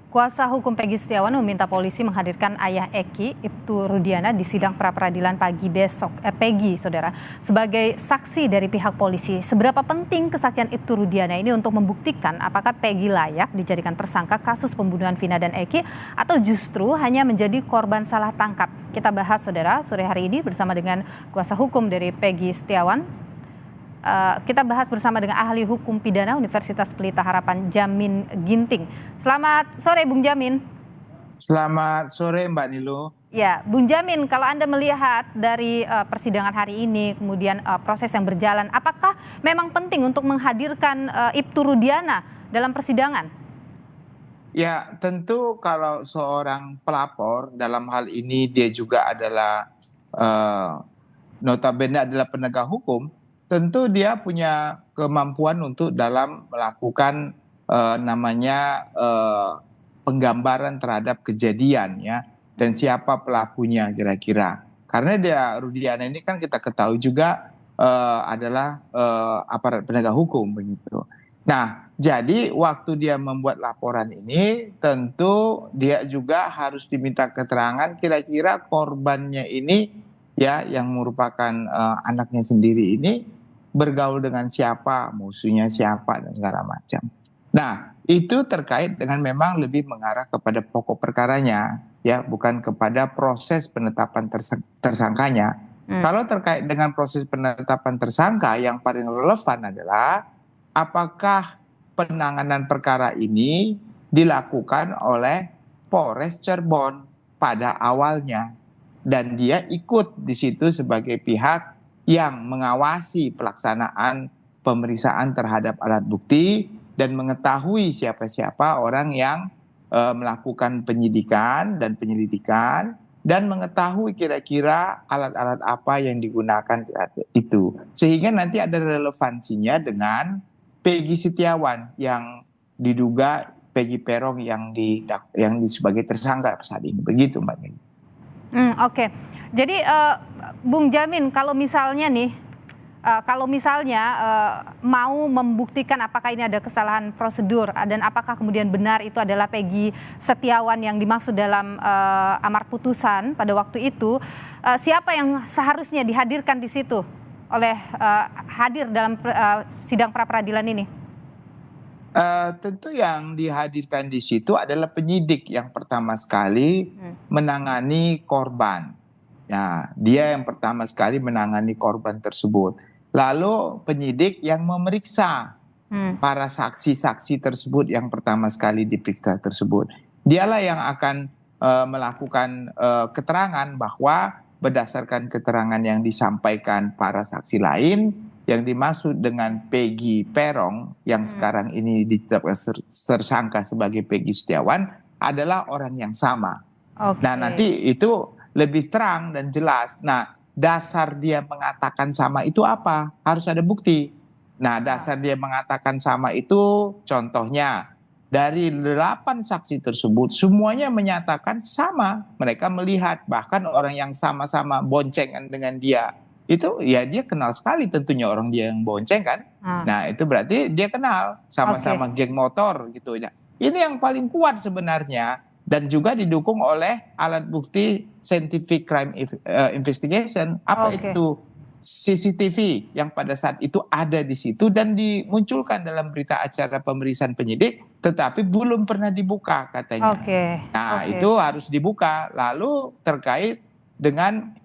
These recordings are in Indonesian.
Kuasa hukum Peggy Setiawan meminta polisi menghadirkan ayah Eki, Ibtu Rudiana, di sidang pra-peradilan pagi besok. Peggy, saudara, sebagai saksi dari pihak polisi. Seberapa penting kesaksian Ibtu Rudiana ini untuk membuktikan apakah Peggy layak dijadikan tersangka kasus pembunuhan Vina dan Eki atau justru hanya menjadi korban salah tangkap? Kita bahas, saudara, sore hari ini bersama dengan kuasa hukum dari Peggy Setiawan. Kita bahas bersama dengan ahli hukum pidana Universitas Pelita Harapan, Jamin Ginting. Selamat sore, Bung Jamin. Selamat sore, Mbak Nilo. Ya, Bung Jamin, kalau Anda melihat dari persidangan hari ini, kemudian proses yang berjalan, apakah memang penting untuk menghadirkan Ibtu Rudiana dalam persidangan? Ya, tentu kalau seorang pelapor dalam hal ini dia juga adalah notabene adalah penegak hukum, tentu dia punya kemampuan untuk dalam melakukan penggambaran terhadap kejadian ya, dan siapa pelakunya kira-kira. Karena dia Rudiana ini kan kita ketahui juga adalah aparat penegak hukum begitu. Nah, jadi waktu dia membuat laporan ini tentu dia juga harus diminta keterangan kira-kira korbannya ini ya, yang merupakan anaknya sendiri ini bergaul dengan siapa, musuhnya siapa, dan segala macam. Nah, itu terkait dengan memang lebih mengarah kepada pokok perkaranya, ya, bukan kepada proses penetapan tersangkanya. Kalau terkait dengan proses penetapan tersangka, yang paling relevan adalah apakah penanganan perkara ini dilakukan oleh Polres Cirebon pada awalnya, dan dia ikut di situ sebagai pihak yang mengawasi pelaksanaan pemeriksaan terhadap alat bukti dan mengetahui siapa-siapa orang yang melakukan penyidikan dan penyelidikan, dan mengetahui kira-kira alat-alat apa yang digunakan itu. Sehingga nanti ada relevansinya dengan Peggy Setiawan yang diduga Peggy Peron yang sebagai tersangka saat ini. Begitu, Mbak Nini. Oke. Jadi Bung Jamin, kalau misalnya mau membuktikan apakah ini ada kesalahan prosedur dan apakah kemudian benar itu adalah Peggy Setiawan yang dimaksud dalam amar putusan pada waktu itu, siapa yang seharusnya dihadirkan di situ hadir dalam sidang pra-peradilan ini? Tentu yang dihadirkan di situ adalah penyidik yang pertama sekali menangani korban. Nah, dia yang pertama sekali menangani korban tersebut. Lalu penyidik yang memeriksa para saksi-saksi tersebut yang pertama sekali diperiksa tersebut. Dialah yang akan melakukan keterangan bahwa berdasarkan keterangan yang disampaikan para saksi lain, yang dimaksud dengan Peggy Peron yang sekarang ini ditetapkan tersangka sebagai Peggy Setiawan adalah orang yang sama. Okay. Nah, nanti itu lebih terang dan jelas. Nah, dasar dia mengatakan sama itu apa? Harus ada bukti. Nah, dasar dia mengatakan sama itu contohnya dari 8 saksi tersebut semuanya menyatakan sama. Mereka melihat bahkan orang yang sama-sama boncengan dengan dia. Itu ya dia kenal sekali tentunya orang dia yang bonceng kan. Nah, itu berarti dia kenal sama-sama geng motor gitu ya. Ini yang paling kuat sebenarnya. Dan juga didukung oleh alat bukti scientific crime investigation. Apa itu? CCTV yang pada saat itu ada di situ dan dimunculkan dalam berita acara pemeriksaan penyidik, tetapi belum pernah dibuka katanya. Nah, itu harus dibuka. Lalu terkait dengan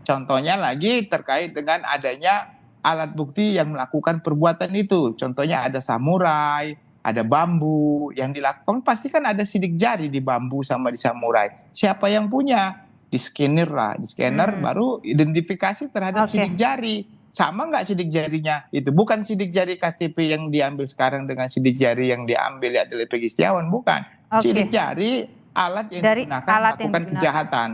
contohnya lagi terkait dengan adanya alat bukti yang melakukan perbuatan itu. Contohnya ada samurai, ada bambu yang dilakukan, pasti kan ada sidik jari di bambu sama di samurai. Siapa yang punya? Di scanner baru identifikasi terhadap sidik jari. Sama nggak sidik jarinya? Itu bukan sidik jari KTP yang diambil sekarang dengan sidik jari yang diambil dari Peggy Setiawan, bukan. Sidik jari alat yang digunakan melakukan kejahatan.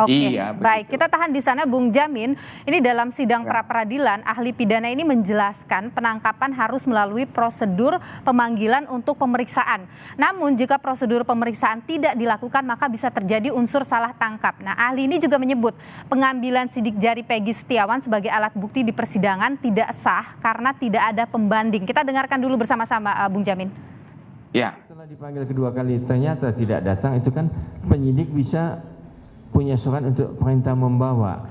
Iya, baik. Kita tahan di sana, Bung Jamin. Ini dalam sidang pra-peradilan, ahli pidana ini menjelaskan penangkapan harus melalui prosedur pemanggilan untuk pemeriksaan. Namun jika prosedur pemeriksaan tidak dilakukan, maka bisa terjadi unsur salah tangkap. Nah, ahli ini juga menyebut pengambilan sidik jari Peggy Setiawan sebagai alat bukti di persidangan tidak sah karena tidak ada pembanding. Kita dengarkan dulu bersama-sama, Bung Jamin. Ya. Kalau dipanggil kedua kali ternyata tidak datang, itu kan penyidik bisa punya surat untuk perintah membawa.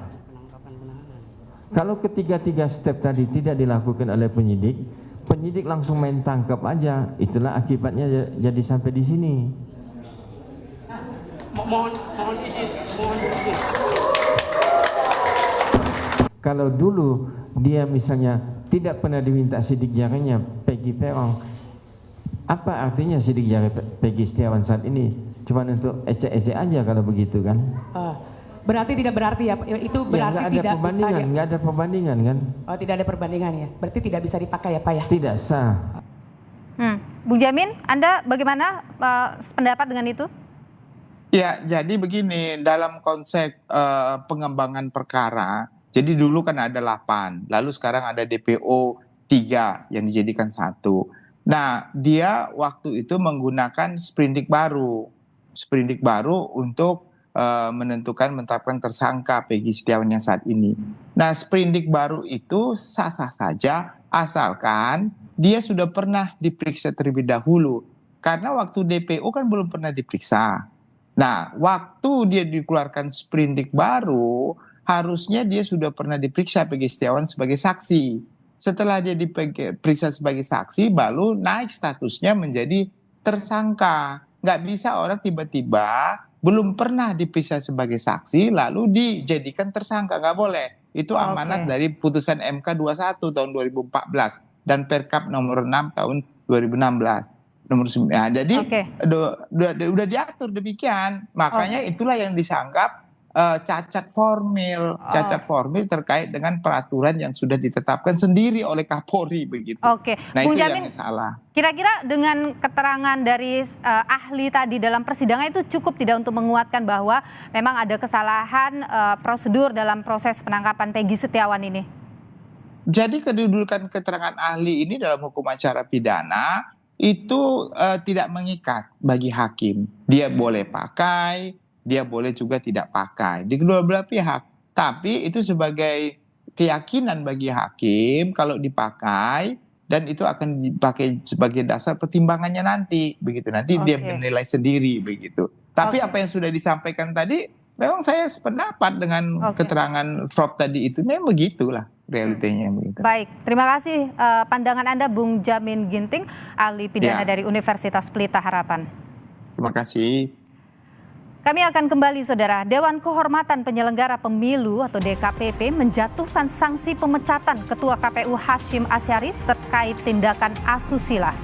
Kalau ketiga-tiga step tadi tidak dilakukan oleh penyidik, penyidik langsung main tangkap aja, itulah akibatnya jadi sampai di sini. Mohon izin. Kalau dulu dia misalnya tidak pernah diminta sidik jarinya Peggy Peron, apa artinya sidik jari Peggy Setiawan saat ini? Cuma untuk ecek-ecek aja kalau begitu kan? Berarti tidak berarti ya, itu berarti ya, tidak bisa ya? Nggak ada perbandingan kan? Oh, tidak ada perbandingan ya, berarti tidak bisa dipakai ya Pak ya? Tidak sah. Bung Jamin, Anda bagaimana pendapat dengan itu? Ya, jadi begini, dalam konsep pengembangan perkara, jadi dulu kan ada 8, lalu sekarang ada DPO 3 yang dijadikan 1. Nah, dia waktu itu menggunakan sprindik baru untuk menetapkan tersangka Peggy Setiawan yang saat ini. Nah, sprindik baru itu sah-sah saja asalkan dia sudah pernah diperiksa terlebih dahulu. Karena waktu DPO kan belum pernah diperiksa. Nah, waktu dia dikeluarkan sprindik baru, harusnya dia sudah pernah diperiksa Peggy Setiawan sebagai saksi. Setelah dia diperiksa sebagai saksi, baru naik statusnya menjadi tersangka. Nggak bisa orang tiba-tiba belum pernah diperiksa sebagai saksi, lalu dijadikan tersangka. Nggak boleh. Itu amanat dari putusan MK 21 tahun 2014 dan Perkap nomor 6 tahun 2016. Nomor 9. Nah, jadi udah diatur demikian. Makanya itulah yang disanggap cacat formil terkait dengan peraturan yang sudah ditetapkan sendiri oleh Kapolri begitu. Nah, Bung itu Jamin, yang salah. Kira-kira dengan keterangan dari ahli tadi dalam persidangan itu cukup tidak untuk menguatkan bahwa memang ada kesalahan prosedur dalam proses penangkapan Peggy Setiawan ini? Jadi kedudukan keterangan ahli ini dalam hukum acara pidana itu tidak mengikat bagi hakim. Dia boleh pakai, dia boleh juga tidak pakai di kedua belah pihak. Tapi itu sebagai keyakinan bagi hakim kalau dipakai, dan itu akan dipakai sebagai dasar pertimbangannya nanti begitu. Nanti dia menilai sendiri begitu. Tapi apa yang sudah disampaikan tadi, memang saya sependapat dengan keterangan Prof tadi itu, memang begitulah realitanya begitu. Baik, terima kasih pandangan Anda Bung Jamin Ginting, ahli pidana dari Universitas Pelita Harapan. Terima kasih. Kami akan kembali, Saudara. Dewan Kehormatan Penyelenggara Pemilu atau DKPP menjatuhkan sanksi pemecatan Ketua KPU Hashim Asyari terkait tindakan asusila.